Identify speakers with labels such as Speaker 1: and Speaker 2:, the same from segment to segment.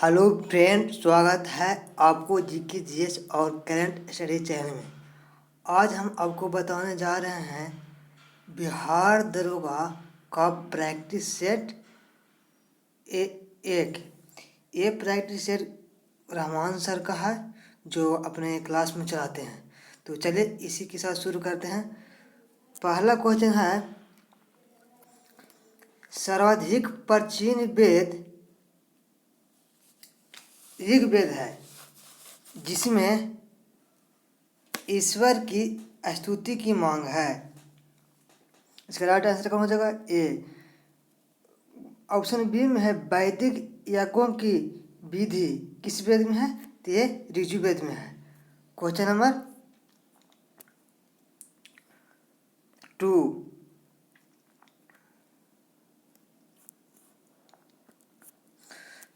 Speaker 1: Hello friend, स्वागत है आपको जीके जीएस और करंट स्टडी चैनल में। आज हम आपको बताने जा रहे हैं बिहार दरोगा का प्रैक्टिस सेट एक। ये प्रैक्टिस सेट रहमान सर का है जो अपने क्लास में चलाते हैं। तो चलिए इसी के साथ शुरू करते हैं। पहला क्वेश्चन है, सर्वाधिक प्राचीन वेद ऋग्वेद है जिसमें ईश्वर की स्तुति की मांग है। इसका राइट आंसर कौन हो जाएगा? ए। ऑप्शन बी में है वैदिक यज्ञों की विधि किस वेद में है? तो ये ऋग्वेद में है। Question number 2।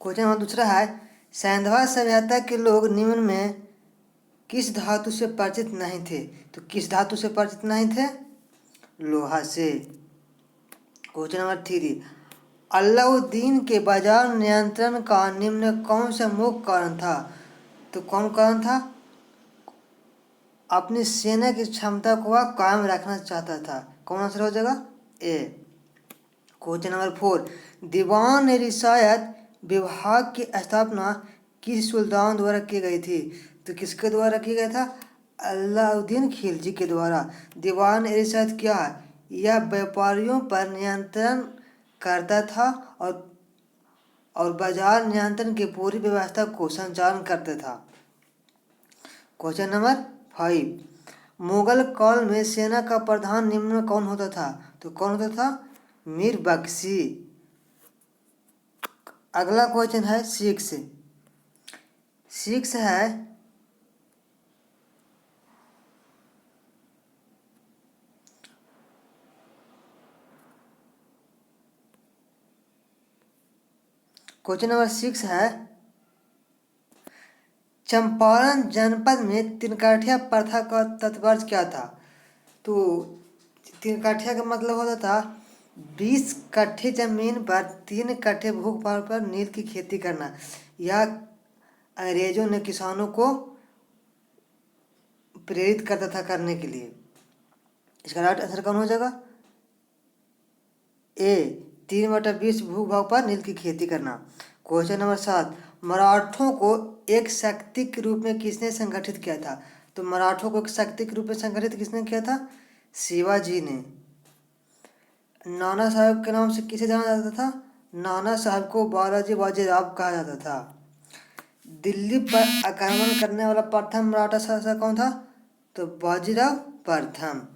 Speaker 1: क्वेश्चन नंबर दूसरा है, सैंधवा सभ्यता के लोग निम्न में किस धातु से परिचित नहीं थे? तो किस धातु से परिचित नहीं थे? लोहा से। क्वेश्चन नंबर 3, अलाउद्दीन के बाजार नियंत्रण का निम्न कौन सा मुख्य कारण था? तो कौन कारण था? अपनी सेना की क्षमता को वह कायम रखना चाहता था। कौन आंसर हो जाएगा? ए। क्वेश्चन नंबर 4, दीवान रियासत विभाग की स्थापना किस सुल्तान द्वारा की गई थी? तो किसके द्वारा किया गया था? अलाउद्दीन खिलजी के द्वारा। दीवान रियासत क्या है? यह व्यापारियों पर नियंत्रण करता था और बाजार नियंत्रण की पूरी व्यवस्था को संचालन करता था। क्वेश्चन नंबर 5, मुगल काल में सेना का प्रधान निम्न में कौन होता था? तो कौन होता था? मीर बख्शी। अगला क्वेश्चन है 6 है, क्वेश्चन नंबर 6 है, चंपारण जनपद में तिनकाठिया प्रथा का तात्पर्य क्या था? तो तिनकाठिया का मतलब होता था 20 कट्ठे जमीन पर 3 कट्ठे भूभाग पर नील की खेती करना। यह अंग्रेजों ने किसानों को प्रेरित करता था करने के लिए। इसका राइट आंसर कौन हो जाएगा? ए। 3/20 भूभाग पर नील की खेती करना। क्वेश्चन नंबर 7, मराठों को एक शक्ति के रूप में किसने संगठित किया था? तो मराठों को एक शक्ति के रूप में संगठित किसने किया था? शिवाजी ने। नाना साहब के नाम से किसे जाना जाता था? नाना साहब को बालाजी बाजीराव कहा जाता था। दिल्ली पर आक्रमण करने वाला प्रथम मराठा शासक कौन था? तो बाजीराव प्रथम।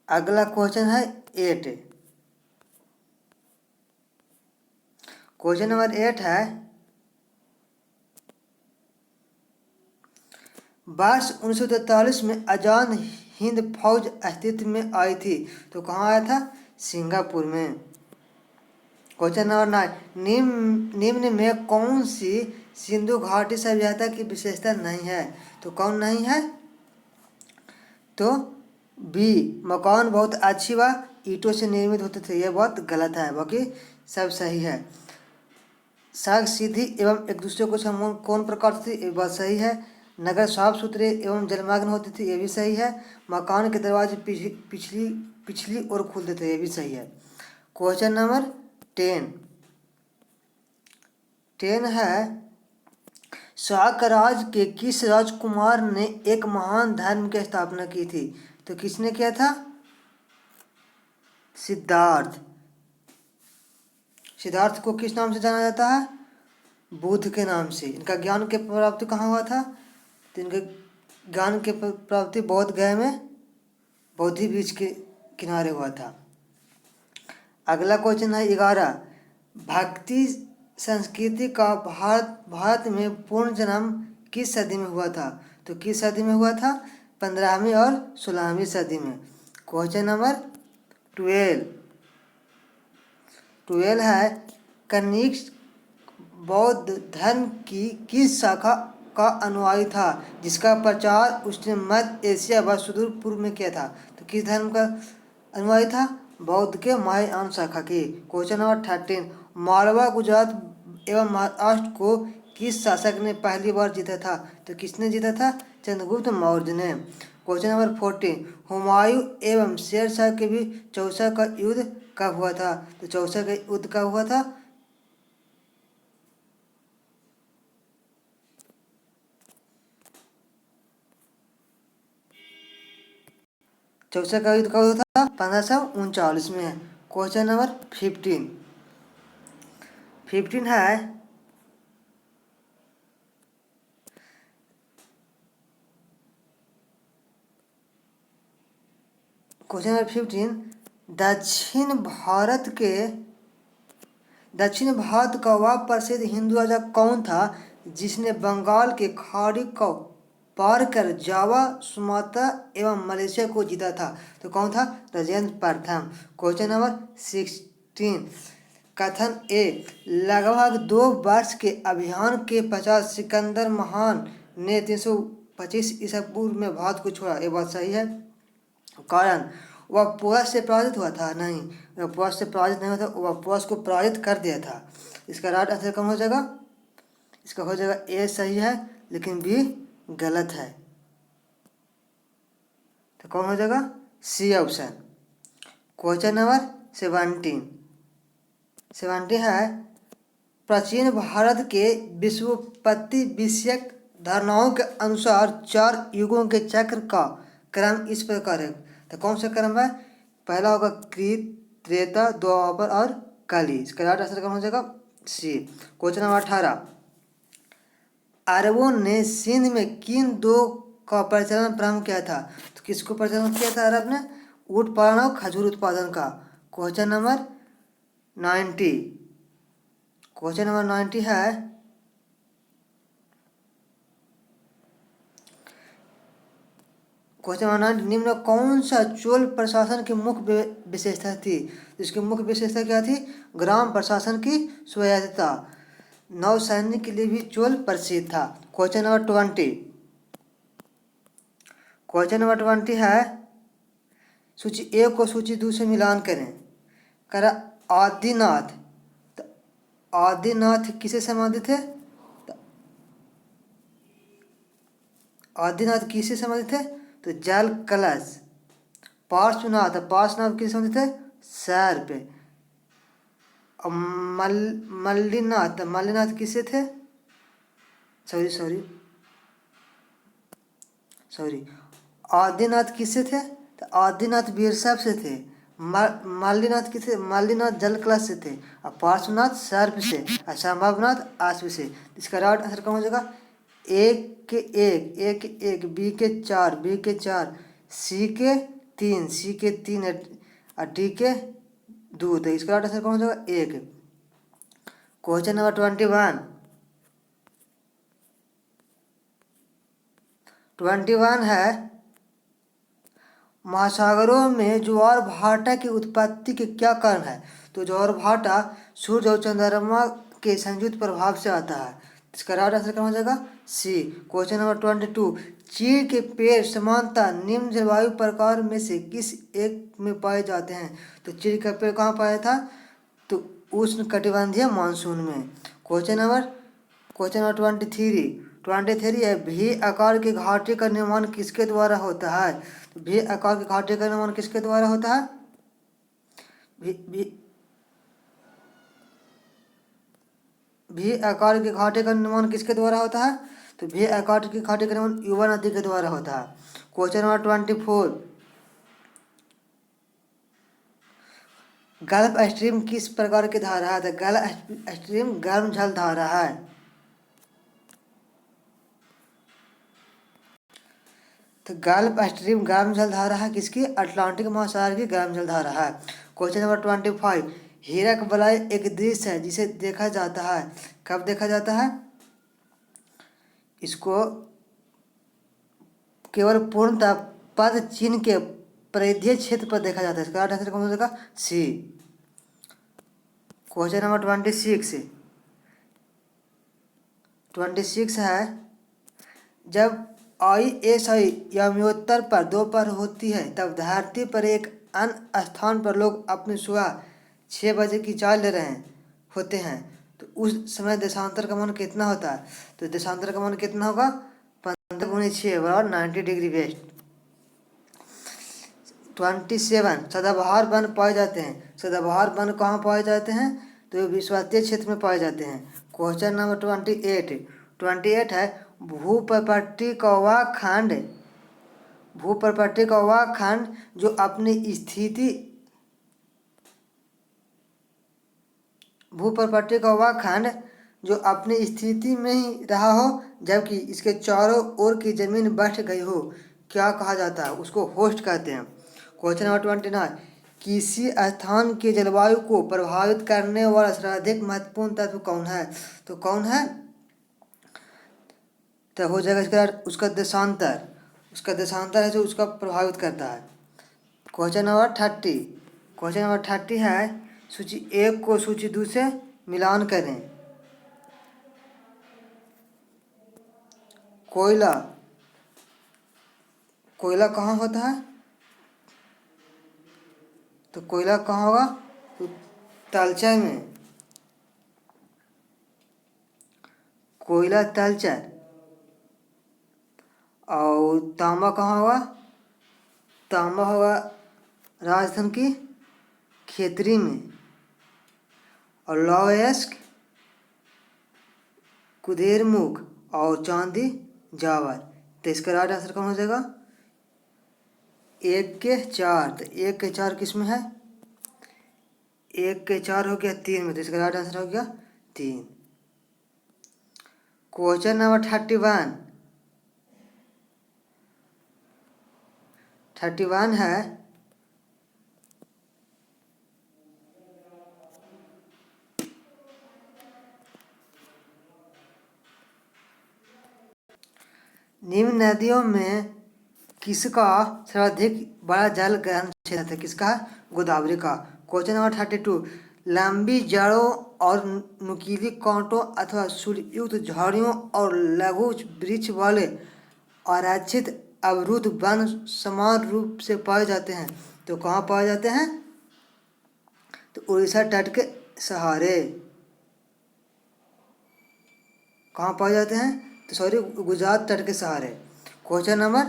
Speaker 1: अगला क्वेश्चन है 8। क्वेश्चन नंबर 8 है, वर्ष 1943 में आजाद हिंद फौज अस्तित्व में आई थी। तो कहाँ आया था? सिंगापुर में। क्वेश्चन नंबर 9, निम्न में कौन सी सिंधु घाटी सभ्यता की विशेषता नहीं है? तो कौन नहीं है? तो बी, मकान बहुत अच्छी व ईंटों से निर्मित होते थे। यह बहुत गलत है, बाकी सब सही है। सड़क सीधी एवं एक दूसरे को संबोधन कौन प्रकार से? ये बात सही है। नगर साफ सुथरे एवं जलमग्न होते थे। ये भी सही है। मकान के दरवाजे पिछली ओर खुलते थे। ये भी सही है। क्वेश्चन नंबर 10 है, शाक राज के किस राजकुमार ने एक महान धर्म की स्थापना की थी? तो किसने किया था? सिद्धार्थ। सिद्धार्थ को किस नाम से जाना जाता है? बुद्ध के नाम से। इनका ज्ञान की प्राप्ति कहाँ हुआ था? तो इनके ज्ञान की प्राप्ति बोध गया में बोधि वृक्ष के किनारे हुआ था। अगला क्वेश्चन है 11, भक्ति संस्कृति का भारत में पूर्ण जन्म किस सदी में हुआ था? तो किस सदी में हुआ था? 15वीं और 16वीं सदी में। क्वेश्चन नंबर 12 है, कनिष्क बौद्ध धर्म की किस शाखा का अनुयायी था जिसका प्रचार उसने मध्य एशिया व सुदूर पूर्व में किया था? तो किस धर्म का अनुयायी था? बौद्ध के महायान शाखा की। क्वेश्चन नंबर 13, मालवा गुजरात एवं महाराष्ट्र को किस शासक ने पहली बार जीता था? तो किसने जीता था? चंद्रगुप्त मौर्य ने। क्वेश्चन नंबर 14, हुमायूं एवं शेर शाह के बीच चौसा का युद्ध कब हुआ था? तो चौसा का युद्ध कब हुआ था? चौसा का युद्ध कब हुआ था? 1539 में। क्वेश्चन नंबर 15 है, क्वेश्चन नंबर 15, दक्षिण भारत का वह प्रसिद्ध हिंदू राजा कौन था जिसने बंगाल के खाड़ी को पार कर जावा, सुमात्रा एवं मलेशिया को जीता था? तो कौन था? राजेंद्र प्रथम। क्वेश्चन नंबर 16, कथन ए, लगभग 2 वर्ष के अभियान के पश्चात सिकंदर महान ने 325 ईसा पूर्व में भारत को छोड़ा। ये बात सही है। कारण वह पुरुष से पराजित हुआ था? नहीं, वह पुरुष से पराजित नहीं हुआ था, वह पुरुष को पराजित कर दिया था। इसका राइट आंसर कौन हो जाएगा? इसका हो जाएगा ए सही है, लेकिन बी गलत है। तो कौन हो जाएगा? C option. क्वेश्चन नंबर 17 है, प्राचीन भारत के विश्वोत्पत्ति विषयक धारणाओं के अनुसार 4 युगों के चक्र का क्रम इस प्रकार है। तो कौन सा क्रम है? पहला होगा कृत, त्रेता, द्वापर और कली। इसका राइट आंसर कौन हो जाएगा? सी। क्वेश्चन नंबर 18, अरबों ने सिंध में किन 2 का प्रचलन प्रारंभ किया था? तो किसको प्रचलन किया था अरब ने? ऊँट पालन और खजूर उत्पादन का। क्वेश्चन नंबर 90 है, क्वेश्चन नंबर 90, निम्न कौन सा चोल प्रशासन की मुख्य विशेषता थी? इसकी मुख्य विशेषता क्या थी? ग्राम प्रशासन की स्वायत्तता। नौसैनिक के लिए भी चोल प्रसिद्ध था। क्वेश्चन नंबर 20 है, सूची 1 को सूची 2 से मिलान करें। करा आदिनाथ, तो आदिनाथ किसे संबंधित है? आदिनाथ किसे संबंधित है? तो जल कलश। पार्श्वनाथ किसे संबंधित है? सर्प। और मल्लीनाथ किसे थे? सॉरी, आदिनाथ किससे थे? तो आदिनाथ वीरशैव से थे। मल्लीनाथ किसे? मल्लीनाथ जल कलश से थे। और पार्श्वनाथ सर्प से, और संभवनाथ अश्व से। इसका राइट आंसर कौन हो जाएगा? ए के 1, बी के 4, सी के 3, और डी के 2। तो इसका राइट आंसर कौन हो जाएगा? 1। क्वेश्चन नंबर 21 है, महासागरों में ज्वार भाटा की उत्पत्ति के क्या कारण है? तो ज्वार भाटा सूर्य और चंद्रमा के संयुक्त प्रभाव से आता है। इसका राइट आंसर कौन हो जाएगा? सी। क्वेश्चन नंबर 22, चीड़ के पेड़ समानता निम्न जलवायु प्रकार में से किस एक में पाए जाते हैं? तो चीड़ का पेड़ कहाँ पाया था? तो उष्ण कटिबंधीय मानसून में। क्वेश्चन नंबर 23 है, भी आकार के घाटे का निर्माण किसके द्वारा होता है? तो भी आकार के घाटे का निर्माण किसके द्वारा होता है? भी आकार के घाटे का निर्माण किसके द्वारा होता है? तो भी आकार के घाटे का निर्माण युवा नदी के द्वारा होता है। क्वेश्चन नंबर 24, गल्फ स्ट्रीम किस प्रकार की धारा है? तो गल्फ स्ट्रीम गर्म जल धारा है। तो गल्फ स्ट्रीम गर्म जल धारा है किसकी? अटलांटिक महासागर की गर्म जल धारा है। क्वेश्चन नंबर 25, हीरक बलाई एक दृश्य है जिसे देखा जाता है। कब देखा जाता है? इसको केवल पूर्णतः पद चिन्ह के परिधीय क्षेत्र पर देखा जाता है। इसका आंसर कौन हो जाएगा? सी। क्वेश्चन नंबर 26 है, जब ISI यमोत्तर पर दोपहर होती है तब धरती पर एक अन्य स्थान पर लोग अपनी सुबह 6 बजे की चाय ले रहे होते हैं, तो उस समय देशांतर का मान कितना होता है? तो देशांतर का मान कितना होगा? 15 × 6 बराबर 90 डिग्री वेस्ट। 27 सदाबहार वन पाए जाते हैं। सदाबहार वन कहाँ पाए जाते हैं? तो विश्वविद्यालय क्षेत्र में पाए जाते हैं। क्वेश्चन नंबर 28 है भूप्रपट्टी का वह खंड जो अपनी स्थिति भूप्रपट्टी का वह खंड जो अपनी स्थिति में ही रहा हो जबकि इसके चारों ओर की जमीन बढ़ गई हो, क्या कहा जाता है? उसको होस्ट कहते हैं। क्वेश्चन नंबर 29 किसी स्थान की जलवायु को प्रभावित करने वाला सर्वाधिक महत्वपूर्ण तत्व कौन है? तो कौन है? तो हो जाएगा इसका उसका देशांतर है जो उसका प्रभावित करता है। क्वेश्चन नंबर 30 है सूची 1 को सूची 2 से मिलान करें। कोयला कहाँ होता है? तो कोयला कहाँ होगा? तो तलचर में। कोयला तलचर। और तांबा कहाँ होगा? तांबा होगा राजस्थान की खेतरी में। और लौह अयस्क कुदेरमुख और चांदी जावर। तो इसका राइट आंसर कौन हो जाएगा? 1 के 4। तो 1 के 4 किस में है? 1 के 4 हो गया 3 में। तो इसका राइट आंसर हो गया 3। क्वेश्चन नंबर 31 है निम्न नदियों में किसका सर्वाधिक बड़ा जल ग्रहण क्षेत्र है? किसका? गोदावरी का। क्वेश्चन नंबर 32 लंबी जड़ों और नुकीली कांटों अथवा सूर्ययुक्त झाड़ियों और लघु वृक्ष वाले आरक्षित अवरुद्ध वन समान रूप से पाए जाते हैं। तो कहाँ पाए जाते हैं? तो उड़ीसा तट के सहारे। कहाँ पाए जाते हैं? तो सॉरी गुजरात तट के सहारे। क्वेश्चन नंबर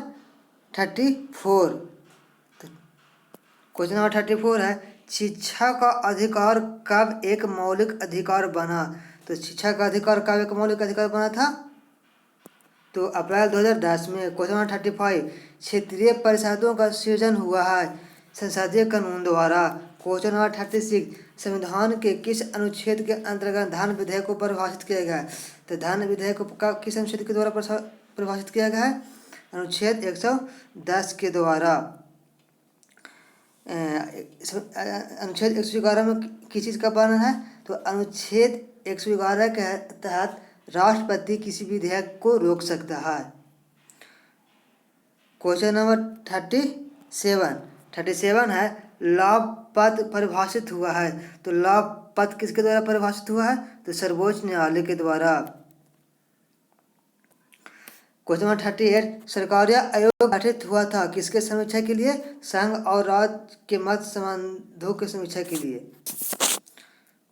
Speaker 1: 34 क्वेश्चन नंबर 34 है शिक्षा का अधिकार कब एक मौलिक अधिकार बना? तो शिक्षा का अधिकार कब एक मौलिक अधिकार बना था? तो अप्रैल 2010 में। क्वेश्चन नंबर 35 क्षेत्रीय परिषदों का सृजन हुआ है संसदीय कानून द्वारा। क्वेश्चन नंबर 36 संविधान के किस अनुच्छेद के अंतर्गत धन विधेयक को परिभाषित किया गया है? तो धन विधेयक का किस अनुच्छेद के द्वारा परिभाषित किया गया है? अनुच्छेद 110 के द्वारा। अनुच्छेद 111 में किस चीज़ का वर्णन है? तो अनुच्छेद 111 के तहत राष्ट्रपति किसी विधेयक को रोक सकता है। क्वेश्चन नंबर 37 है लाभ पद परिभाषित हुआ है। तो लाभ पद किसके द्वारा परिभाषित हुआ है? तो सर्वोच्च न्यायालय के द्वारा। क्वेश्चन नंबर 38 सरकारी आयोग गठित हुआ था किसके समीक्षा के लिए? संघ और राज्य के मत संबंधों की समीक्षा के लिए।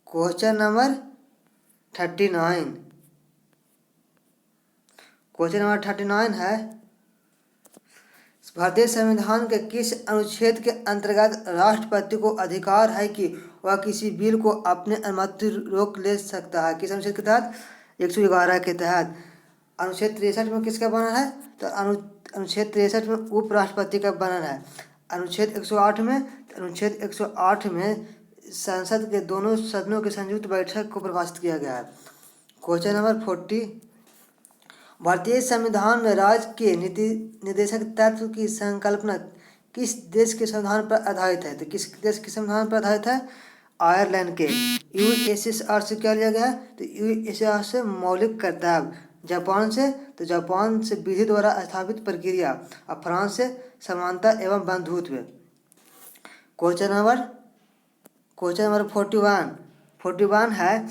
Speaker 1: क्वेश्चन नंबर 39 है भारतीय संविधान के किस अनुच्छेद के अंतर्गत राष्ट्रपति को अधिकार है कि वह किसी बिल को अपने अनुमति रोक ले सकता है? किस अनुच्छेद के तहत? 111 के तहत। अनुच्छेद 63 में किसका वर्णन है? तो अनुच्छेद 63 में उपराष्ट्रपति का वर्णन है। अनुच्छेद 108 में संसद के दोनों सदनों की संयुक्त बैठक को परिभाषित किया गया है। क्वेश्चन नंबर 40 भारतीय संविधान में राज्य के निदेशक तत्व की संकल्पना किस देश के संविधान पर आधारित है? तो किस देश के संविधान पर आधारित है? आयरलैंड के। यूएसएसआर से क्या लिया गया है? तो यूएसएसआर से मौलिक कर्तव्य। जापान से? तो जापान से विधि द्वारा स्थापित प्रक्रिया। और फ्रांस से समानता एवं बंधुत्व। क्वेश्चन नंबर 41 है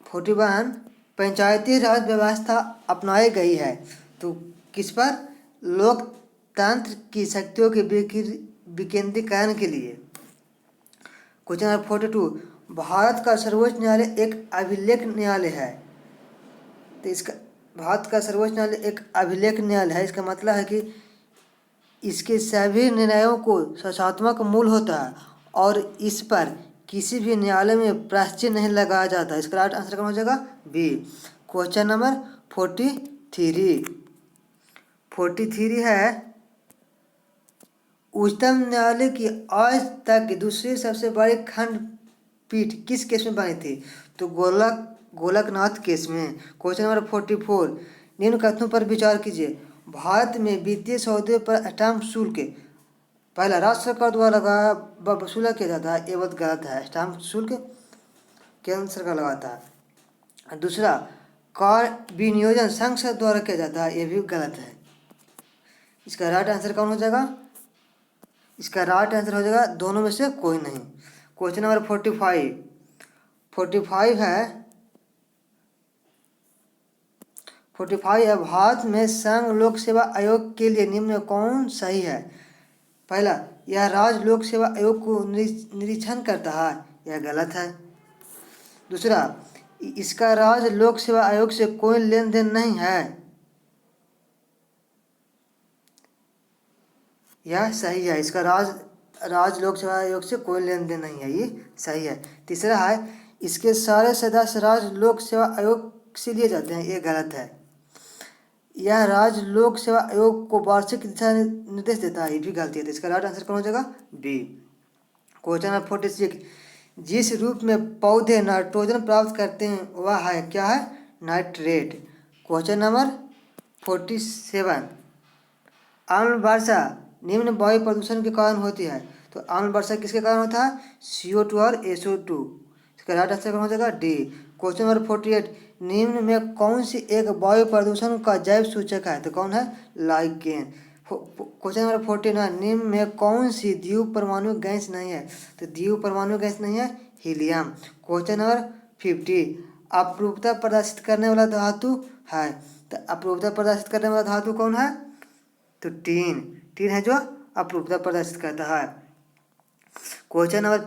Speaker 1: 41 पंचायती राज व्यवस्था अपनाई गई है तो किस पर? लोकतंत्र की शक्तियों के विकेंद्रीकरण के लिए। क्वेश्चन नंबर 42, भारत का सर्वोच्च न्यायालय एक अभिलेख न्यायालय है। तो इसका भारत का सर्वोच्च न्यायालय एक अभिलेख न्यायालय है, इसका मतलब है कि इसके सभी निर्णयों को शासनात्मक मूल होता है और इस पर किसी भी न्यायालय में प्रायश्चित नहीं लगाया जाता। इसका राइट आंसर कौन हो जाएगा? बी। क्वेश्चन नंबर 43 है, उच्चतम न्यायालय की आज तक की दूसरी सबसे बड़ी खंडपीठ किस केस में बनी थी? तो गोलकनाथ केस में। क्वेश्चन नंबर 44, निम्न कथनों पर विचार कीजिए। भारत में वित्तीय सौदे पर स्टाम्प शुल्क पहला राज्य सरकार द्वारा वसूला किया जाता है, ये बात गलत है। स्टाम्प शुल्क केंद्र सरकार लगाता है। दूसरा, कर विनियोजन संसद द्वारा किया जाता है, ये भी गलत है। इसका राइट आंसर कौन हो जाएगा? इसका राइट आंसर हो जाएगा दोनों में से कोई नहीं। क्वेश्चन नंबर 45 है, भारत में संघ लोक सेवा आयोग के लिए निम्न में कौन सही है? पहला, यह राज्य लोक सेवा आयोग को निरीक्षण करता है, यह गलत है। दूसरा, इसका राज्य लोक सेवा आयोग से कोई लेन देन नहीं है, यह सही है। इसका राज्य लोक सेवा आयोग से कोई लेन देन नहीं है, ये सही है। तीसरा है, इसके सारे सदस्य राज्य लोक सेवा आयोग से लिए जाते हैं, ये गलत है। यह राज्य लोक सेवा आयोग को वार्षिक दिशा निर्देश देता है, ये भी गलती है। तो इसका राइट आंसर कौन हो जाएगा? बी। क्वेश्चन नंबर 46, जिस रूप में पौधे नाइट्रोजन प्राप्त करते हैं वह है, क्या है? नाइट्रेट। क्वेश्चन नंबर 47, अम्ल वर्षा निम्न वायु प्रदूषण के कारण होती है। तो अम्ल वर्षा किसके कारण होता है? CO2 और SO2। इसका राइट आंसर कौन हो जाएगा? डी। क्वेश्चन नंबर 48, निम्न में कौन सी एक वायु प्रदूषण का जैव सूचक है? तो कौन है? लाइकेन। क्वेश्चन नंबर 49, निम्न में कौन सी द्वीप परमाणु गैस नहीं है? तो द्वीप परमाणु गैस नहीं है, हीलियम। क्वेश्चन नंबर 50, अपरूपता प्रदर्शित करने वाला धातु है। तो अपरूपता प्रदर्शित करने वाला धातु कौन है? तो टीन है जो अपरूपता प्रदर्शित करता है। क्वेश्चन नंबर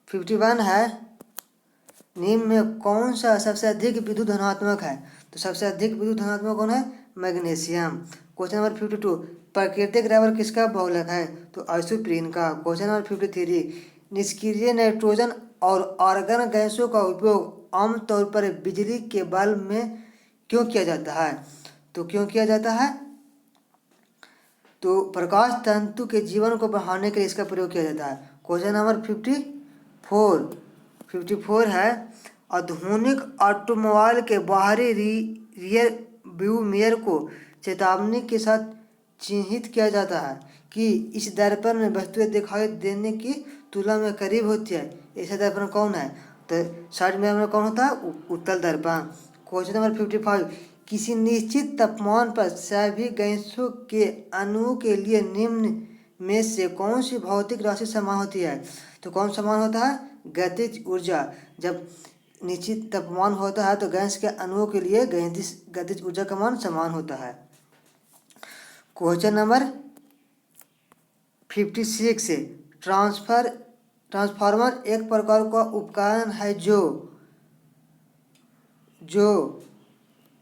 Speaker 1: 51 है, निम्न में कौन सा सबसे अधिक विद्युत धनात्मक है? तो सबसे अधिक विद्युत धनात्मक कौन है? मैग्नीशियम। क्वेश्चन नंबर 52, प्राकृतिक रबर किसका बहुलक है? तो आइसोप्रीन का। क्वेश्चन नंबर 53, निष्क्रिय नाइट्रोजन और आर्गन गैसों का उपयोग आमतौर पर बिजली के बल्ब में क्यों किया जाता है? तो क्यों किया जाता है? तो प्रकाश तंतु के जीवन को बढ़ाने के लिए इसका प्रयोग किया जाता है। क्वेश्चन नंबर 54 है, आधुनिक ऑटोमोबाइल के बाहरी रियर व्यू मिरर को चेतावनी के साथ चिन्हित किया जाता है कि इस दर्पण में वस्तुएं दिखाई देने की तुलना में करीब होती है, ऐसा दर्पण कौन है? तो साइड मिरर में कौन होता है? उत्तल दर्पण। क्वेश्चन नंबर 55, किसी निश्चित तापमान पर सभी गैसों के अणुओं के लिए निम्न में से कौन सी भौतिक राशि समान होती है? तो कौन समान होता है? गतिज ऊर्जा। जब निश्चित तापमान होता है तो गैस के अणुओं के लिए गतिज ऊर्जा का मान समान होता है। क्वेश्चन नंबर 56, ट्रांसफार्मर एक प्रकार का उपकरण है जो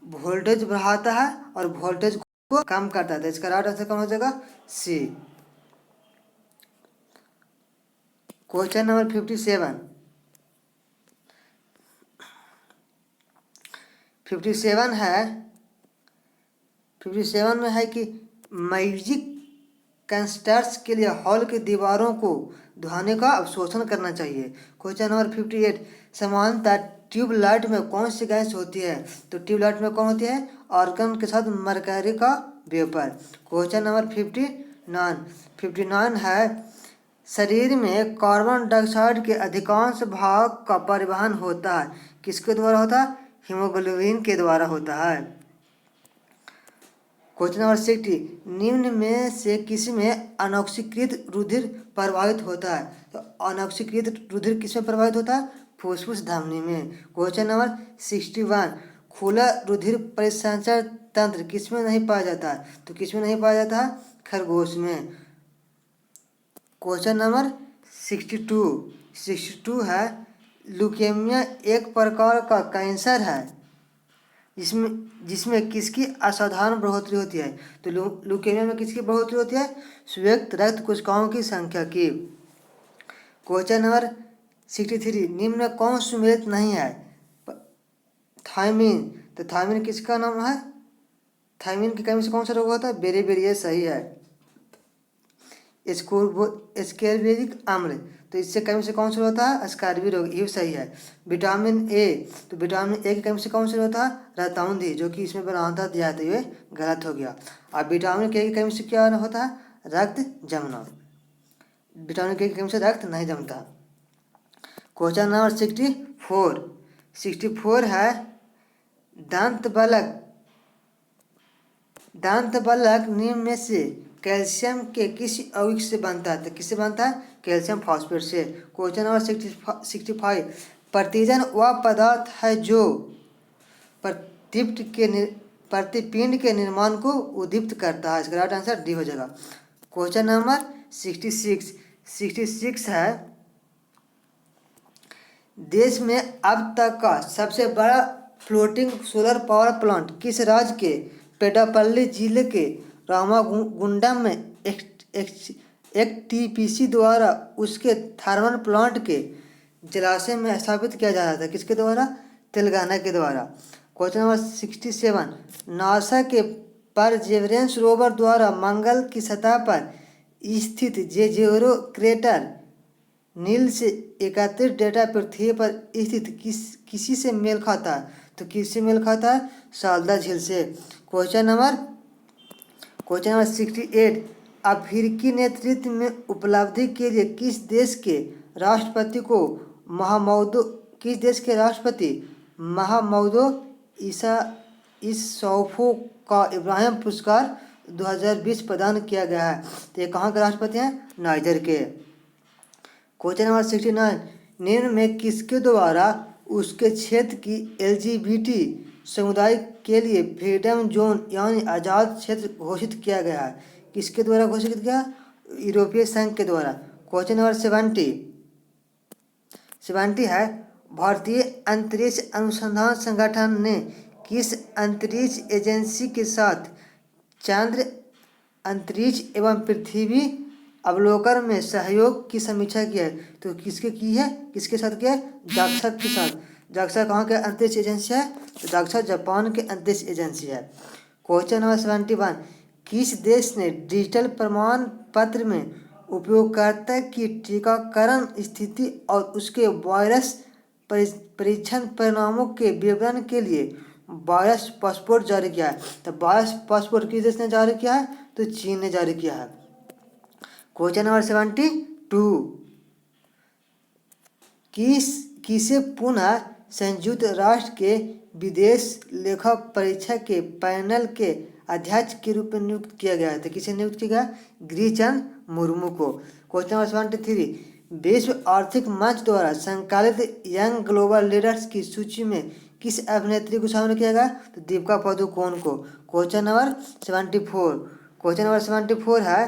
Speaker 1: वोल्टेज बढ़ाता है और वोल्टेज को कम करता है। इसका राइट आंसर कौन हो जाएगा? सी। क्वेश्चन नंबर 57 है, 57 में है कि म्यूजिक कंसर्ट्स के लिए हॉल की दीवारों को ध्वनि का अवशोषण करना चाहिए। क्वेश्चन नंबर 58, समानता ट्यूबलाइट में कौन सी गैस होती है? तो ट्यूबलाइट में कौन होती है? आर्गन के साथ मरकरी का वेपर। क्वेश्चन नंबर 59 है, शरीर में कार्बन डाइऑक्साइड के अधिकांश भाग का परिवहन होता है, किसके द्वारा होता है? हीमोग्लोबिन के द्वारा होता है। क्वेश्चन नंबर 60, निम्न में से किसी में अनॉक्सीकृत रुधिर प्रवाहित होता है? तो अनॉक्सीकृत रुधिर किस में प्रवाहित होता है? फुफ्फुस धमनी में। क्वेश्चन नंबर 61, खुला रुधिर परिसंचरण तंत्र किस में नहीं पाया जाता है? तो किस में नहीं पाया जाता है? खरगोश में। क्वेश्चन नंबर 62 है, ल्यूकेमिया एक प्रकार का कैंसर है जिसमें जिसमें किसकी असाधारण बढ़ोतरी होती है। तो ल्यूकेमिया में किसकी बढ़ोतरी होती है? स्वेत रक्त कोशिकाओं की संख्या की। क्वेश्चन नंबर 63, निम्न में कौन सुमेलित नहीं है? थायमिन। तो थायमिन किसका नाम है? थायमिन की कमी से कौन सा रोग होता है? बेरीबेरी, सही है। एस्केर्बिक अम्ल, तो इससे कमी से कौन सा होता है? स्कार्बी रोग, ये सही है। विटामिन ए, तो विटामिन ए की कमी से कौन सा होता है? रतौंधी, जो कि इसमें बनाता दिया है, तो ये गलत हो गया। अब विटामिन के की कमी से क्या होता है? रक्त जमना। विटामिन के की कमी से रक्त नहीं जमता। क्वेश्चन नंबर 64 है, दांत बलक निम्न में से कैल्शियम के किस यौगिक से बनता है? तो किससे बनता है? कैल्शियम फॉस्फेट से। क्वेश्चन नंबर 65, प्रतिजन वह पदार्थ है जो प्रतिपिंड के निर्माण को उद्दीप्त करता है। इसका राइट आंसर डी हो जाएगा। क्वेश्चन नंबर 66 है, देश में अब तक का सबसे बड़ा फ्लोटिंग सोलर पावर प्लांट किस राज्य के पेड्डापल्ली जिले के रामागुंडम में एक टीपीसी द्वारा उसके थर्मल प्लांट के जलाशय में स्थापित किया जा रहा था? किसके द्वारा? तेलंगाना के द्वारा। क्वेश्चन नंबर 67, नासा के परसेवरेंस रोवर द्वारा मंगल की सतह पर स्थित जेजेरो क्रेटर नील से एकत्रित डेटा पृथ्वी पर स्थित किसी से मेल खाता है? तो किससे मेल खाता है? सालदा झील से। क्वेश्चन नंबर 68, अफ्रीकी नेतृत्व में उपलब्धि के लिए किस देश के राष्ट्रपति महामौदो इसौफो का इब्राहिम पुरस्कार 2020 प्रदान किया गया है? तो ये कहाँ के राष्ट्रपति हैं? नाइजर के। क्वेश्चन नंबर 69, निम्न में किसके द्वारा उसके क्षेत्र की LGBT समुदाय के लिए फ्रीडम जोन यानी आज़ाद क्षेत्र घोषित किया गया है? किसके द्वारा घोषित किया? यूरोपीय संघ के द्वारा। क्वेश्चन नंबर 70 है, भारतीय अंतरिक्ष अनुसंधान संगठन ने किस अंतरिक्ष एजेंसी के साथ चंद्र अंतरिक्ष एवं पृथ्वी अवलोकन में सहयोग की समीक्षा की है? तो किसके साथ किया है? जाक्सा के साथ। जाक्सा कहाँ के अंतरिक्ष एजेंसी है? तो जाक्सा जापान के अंतरिक्ष एजेंसी है। क्वेश्चन नंबर 71, किस देश ने डिजिटल प्रमाण पत्र में उपयोगकर्ता की टीकाकरण स्थिति और उसके वायरस परीक्षण परिणामों के विवरण के लिए वायरस पासपोर्ट जारी किया है? तो वायरस पासपोर्ट किस देश ने जारी किया है? तो चीन ने जारी किया है। क्वेश्चन नंबर 72, किसे पुनः संयुक्त राष्ट्र के विदेश लेखा परीक्षा के पैनल के अध्यक्ष के रूप में नियुक्त किया गया है? तो किसे नियुक्त किया गया? गिरिचंद मुर्मू को। क्वेश्चन नंबर 73, विश्व आर्थिक मंच द्वारा संचालित यंग ग्लोबल लीडर्स की सूची में किस अभिनेत्री को शामिल किया गया? तो दीपिका पादुकोण को। क्वेश्चन नंबर 74 है,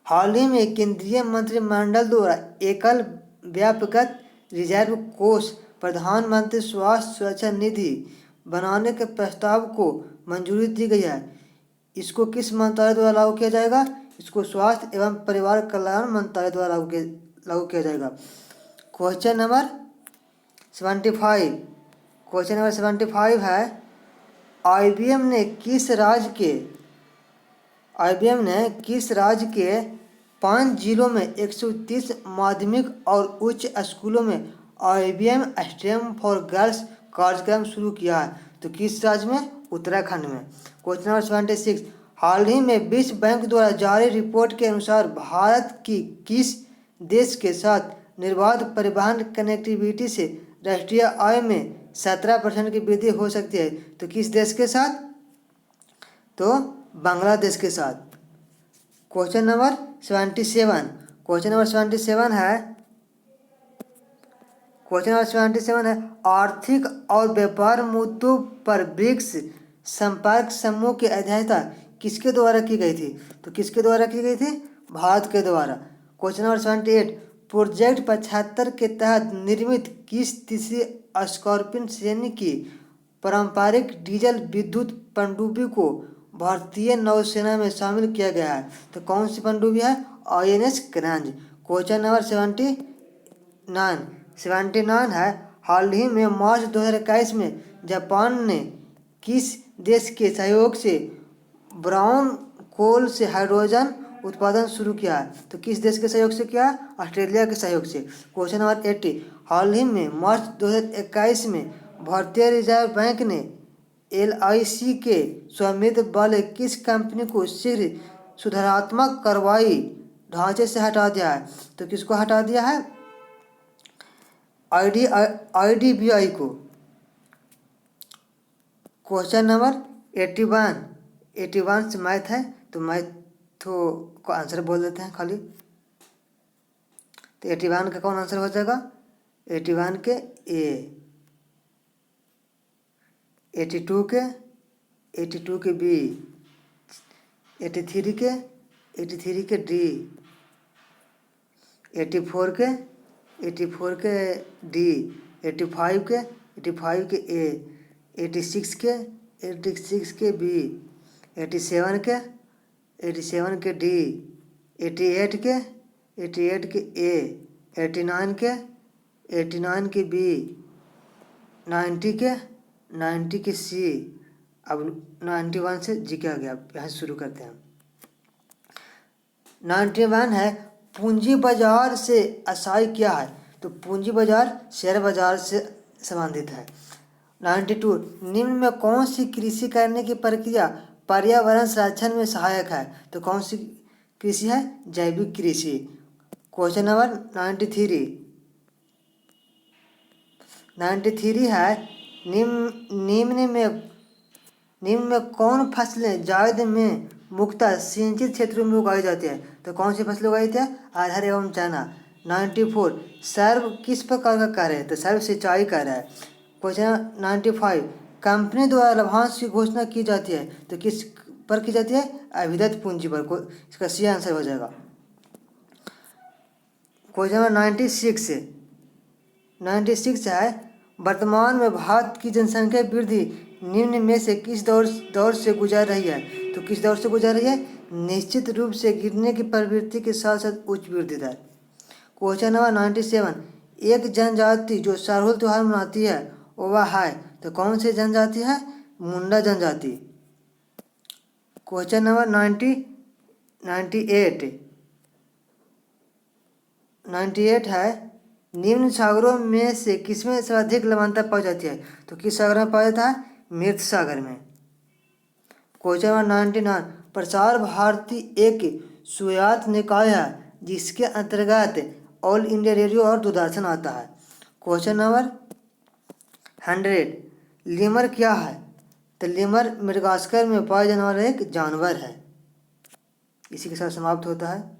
Speaker 1: हाल ही में केंद्रीय मंत्रिमंडल द्वारा एकल व्यापकगत रिजर्व कोष प्रधानमंत्री स्वास्थ्य सुरक्षा निधि बनाने के प्रस्ताव को मंजूरी दी गई है। इसको किस मंत्रालय द्वारा लागू किया जाएगा? इसको स्वास्थ्य एवं परिवार कल्याण मंत्रालय द्वारा लागू किया जाएगा। क्वेश्चन नंबर 75 है, IBM ने किस राज्य के 5 जिलों में 130 माध्यमिक और उच्च स्कूलों में IBM स्टेम फॉर गर्ल्स कार्यक्रम शुरू किया है? तो किस राज्य में? उत्तराखंड में। क्वेश्चन नंबर 76, हाल ही में विश्व बैंक द्वारा जारी रिपोर्ट के अनुसार भारत की किस देश के साथ निर्बाध परिवहन कनेक्टिविटी से राष्ट्रीय आय में 17% की वृद्धि हो सकती है? तो किस देश के साथ? तो बांग्लादेश के साथ। क्वेश्चन नंबर 77 है, आर्थिक और व्यापार मुद्दों पर ब्रिक्स संपर्क समूह की अध्यक्षता किसके द्वारा की गई थी? तो किसके द्वारा की गई थी? भारत के द्वारा। क्वेश्चन नंबर 78, प्रोजेक्ट 75 के तहत निर्मित किस तीसरी स्कॉर्पियन श्रेणी की पारंपरिक डीजल विद्युत पनडुब्बी को भारतीय नौसेना में शामिल किया गया है? तो कौन सी पनडुब्बी है? INS करंज। क्वेश्चन नंबर 79 है, हाल ही में मार्च 2021 में जापान ने किस देश के सहयोग से ब्राउन कोल से हाइड्रोजन उत्पादन शुरू किया है? तो किस देश के सहयोग से किया? ऑस्ट्रेलिया के सहयोग से। क्वेश्चन नंबर 80, हाल ही में मार्च 2021 में भारतीय रिजर्व बैंक ने LIC के स्वामित्व वाले किस कंपनी को शीघ्र सुधारात्मक कार्रवाई ढांचे से हटा दिया है? तो किसको हटा दिया है? IDBI को। क्वेश्चन नंबर 81 से मैथ है, तो मैथ को आंसर बोल देते हैं खाली। तो 81 का कौन आंसर हो जाएगा? 81 के A, 82 के B, 83 के D, 84 के D, 85 के A, 86 के B, 87 के D, 88 के A, 89 के B, 90 के C। अब 91 से G क्या गया? यहाँ से शुरू करते हैं। 91 है, पूंजी बाजार से असाई क्या है? तो पूंजी बाजार शेयर बाजार से संबंधित है। 92, निम्न में कौन सी कृषि करने की प्रक्रिया पर्यावरण संरक्षण में सहायक है? तो कौन सी कृषि है? जैविक कृषि। क्वेश्चन नंबर 93 है, निम्न में कौन फसलें जायद में मुख्यतः सिंचित क्षेत्रों में उगाई जाती है? तो कौन सी फसलें उगाई जाती है? अरहर एवं चना। 94, सर्व किस प्रकार का कार्य है? तो सर्व सिंचाई कार्य है। क्वेश्चन 95, कंपनी द्वारा लाभांश की घोषणा की जाती है, तो किस पर की जाती है? अविरत पूंजी पर। इसका सी आंसर हो जाएगा। क्वेश्चन नंबर 96 है, वर्तमान में भारत की जनसंख्या वृद्धि निम्न में से किस दौर से गुजर रही है? तो किस दौर से गुजर रही है? निश्चित रूप से गिरने की प्रवृत्ति के साथ साथ उच्च वृद्धि दर। क्वेश्चन नंबर 97, एक जनजाति जो सरहुल त्योहार मनाती है वह है, तो कौन सी जनजाति है? मुंडा जनजाति। क्वेश्चन नंबर 98 है, निम्न सागरों में से किसमें सर्वाधिक लवणता पाई जाती है? तो किस सागर में पाया जाता है? मृत सागर में। क्वेश्चन नंबर 99, प्रसार भारती एक स्वायत्त निकाय है जिसके अंतर्गत ऑल इंडिया रेडियो और दूरदर्शन आता है। क्वेश्चन नंबर 100, लीमर क्या है? तो लीमर मेडागास्कर में पाया जाने वाला एक जानवर है। इसी के साथ समाप्त होता है।